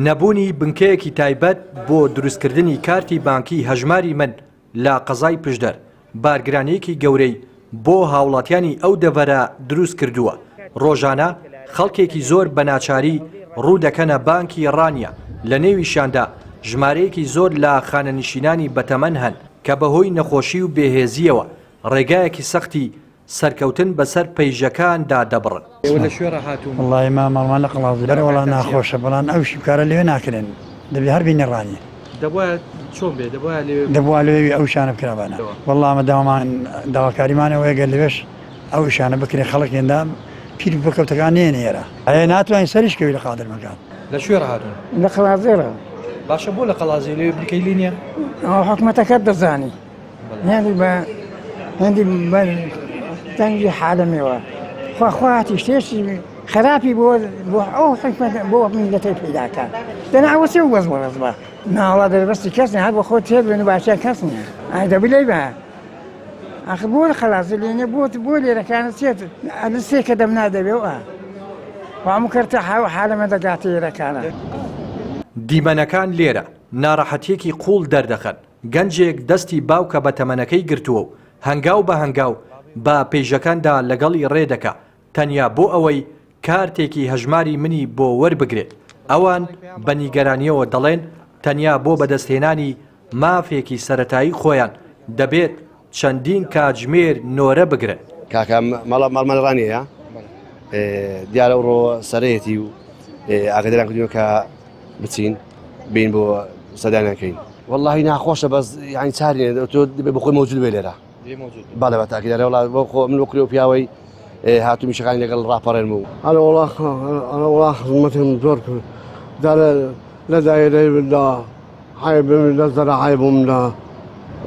نەبوونی بنکەیەکی تایبەت بۆ دروستکردنی کارتی بانکی هەژماری من لە قەزای پشدەر بارگرانەیەکی گەورەی بۆ هاوڵاتیانی ئەو دەڤەرە دروست کردووە. ڕۆژانە خەڵکێکی زۆر بەناچاری ڕوو دەکەنە بانکی ڕانیا لە نێویشاندا ژمارەیەکی زۆر لە خانەنشینانی بەتەمەن هەن کە بەهۆی نەخۆشی و بێهێزیەوە ڕێگایەکی سەختی سەرکەوتن بەسەر پەیژەکاندا دەبڕن. لە شوێنە هاتووم وڵی ماڵمان لە قڵاوی لەرە وڵا ناخۆشە بەڵام ئەو شیکارە لێوێ ناکرێن دەبێ هەر بینی ڕانی دەبووە چۆن بێ دەبووە لێوی ئەو شانە بکرابانە وەڵامە داوامان داواکاریمانەوە گەل لەوێش ئەو شانە بکرێ خەڵکێندا پیر بکەوتەکان نێنێرە ئەیە ناتوانین سەریشکەوی لە قادر مەکان. لە شوێنە هاتوون لە قەڵازێرە باشە بۆ لە قەڵازی لێ بریکەی لینیە ئەو حکومەتەکەت دەزانی هێندی بە هێندی تەنگی حالەمەوە خواخواتی شتێشی خراپی بۆ ئەو حکومەت بۆ میلەتەی پیداکات دەناوەسێ و وەز وەرەزبە ناوڵا دەربەستی کەسنی هەر بۆ خۆت تێ بێن و باشیان کەسنیە ئای دەبی لێ بە ئاخر بۆ لە خەلازی لێنێ بۆ لێرەکانت چێت ئەلسێ کە دەم نادەبێ و وامو کەرتە حالەمە دەگاتە لێرەکانە. دیمەنەکان لێرە ناڕەحەتیەکی قوڵ دەردەخەن. گەنجێک دەستی باوکە بە تەمەنەکەی گرتووە و هەنگاو بە هەنگاو بە پێیژەکاندا لەگەڵی ڕێدەکە تەنیا بۆ ئەوەی کارتێکی هەژماری منی بۆ وەربگرێت. ئەوان بە نیگەرانیەوە دەڵێن تەنیا بۆ بەدەستهێنانی مافێکی سەرەتایی خۆیان دەبێت چەندین کاتژمێر نۆرە بگرن. کاکە ماڵمان ڕانیەیە دیارە ئەوڕۆ سەرەیەتی و ئاگاداران کردووە کە بچین بین بۆ سەدانەکەین. واللهی ناخۆشە بەس یانی چارێ تۆ بە خۆی مەوجود بێ لێرە باڵێ بە تاکیدارە وڵات بۆ خۆ من وەکری و پیاوەی هاتوومی شەکانی لەگەڵ ڕاپەڕێن بوو وڵا خزمەتم زۆر کرد لە دایرەی بدا حیبم لە زەرە حیبمدا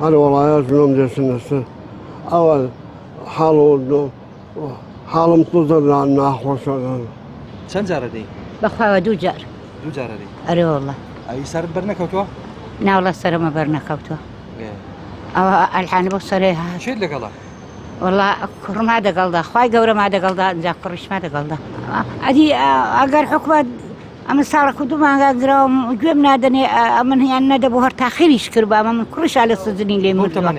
هەر وڵایەت لۆم دێشنەسەر ئەوە حاڵم تو زۆر ناخۆشە. چەند جارە دەی؟ بەخواوە دوو جار دەی؟ ئەرێ وەڵڵا. ئەی سەرت بەرنەکەوتووە؟ ناوڵە سەرمە بەرنەکەوتووە. ئەوە ئەلحانی بۆ سەرێ هات. چێت لەگەڵا؟ وەڵا کوڕما دەگەڵدا خوای گەورەما دەگەڵدا ئەنجا کوڕیشما دەگەڵدا. ئەدی ئەگەر حکومەت ئەمە ساڵێک و دوو مانگاگراوم گوێم نادەنێ ئەمن هیان نەدە بۆ هەر تاخیریش کرد بە ئەمە من کوڕیشا لە سزنی لێ مردووە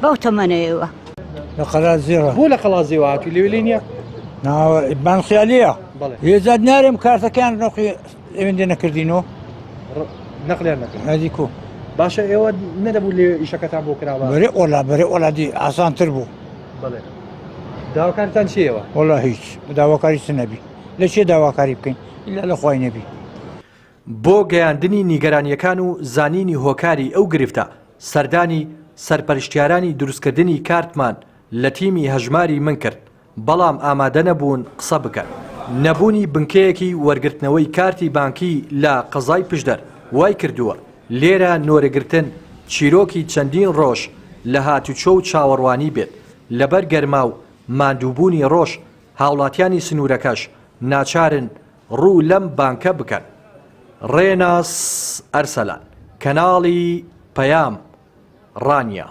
بەو تەمەنەوە. لە قەڵازێرە بۆ لە قەڵازیەوە هاتووی لێوێ لێ نییە؟ ناوە بانخیالیە هێزاد نارێم کارتەکان نەخی ئێوەندێ نەکردینەوە نەقلیان نەکرد هەدی کۆ باشە ئێوە نەدەبوو لێ ئیشەکەتان بۆ کراوە بەرێ ئۆلادی ئاسانتر بوو. بەڵێ داواکارتان چیەوە؟ وەڵا هیچ داواکاری نەبی لە چێ داواکاری بکەین ئیلا لە خوای نەبی. بۆ گەیاندنی نیگەرانیەکان و زانینی هۆکاری ئەو گرفتە سەردانی سەرپەرشتیارانی دروستکردنی کارتمان لە تیمی هەژماری من کرد بەڵام ئامادە نەبوون قسە بکەن. نەبوونی بنکەیەکی وەرگرتنەوەی کارتی بانکی لە قەزای پشدەر وای کردووە لێرە نۆرەگرتن چیرۆکی چەندین ڕۆژ لە هاتوچۆ و چاوەڕوانی بێت لەبەر گەرما و ماندووبوونی ڕۆژ هاوڵاتیانی سنوورەکەش ناچارن ڕوو لەم بانکە بکەن. ڕێناس ئەرسەلان کەناڵی پەیام ڕانیا.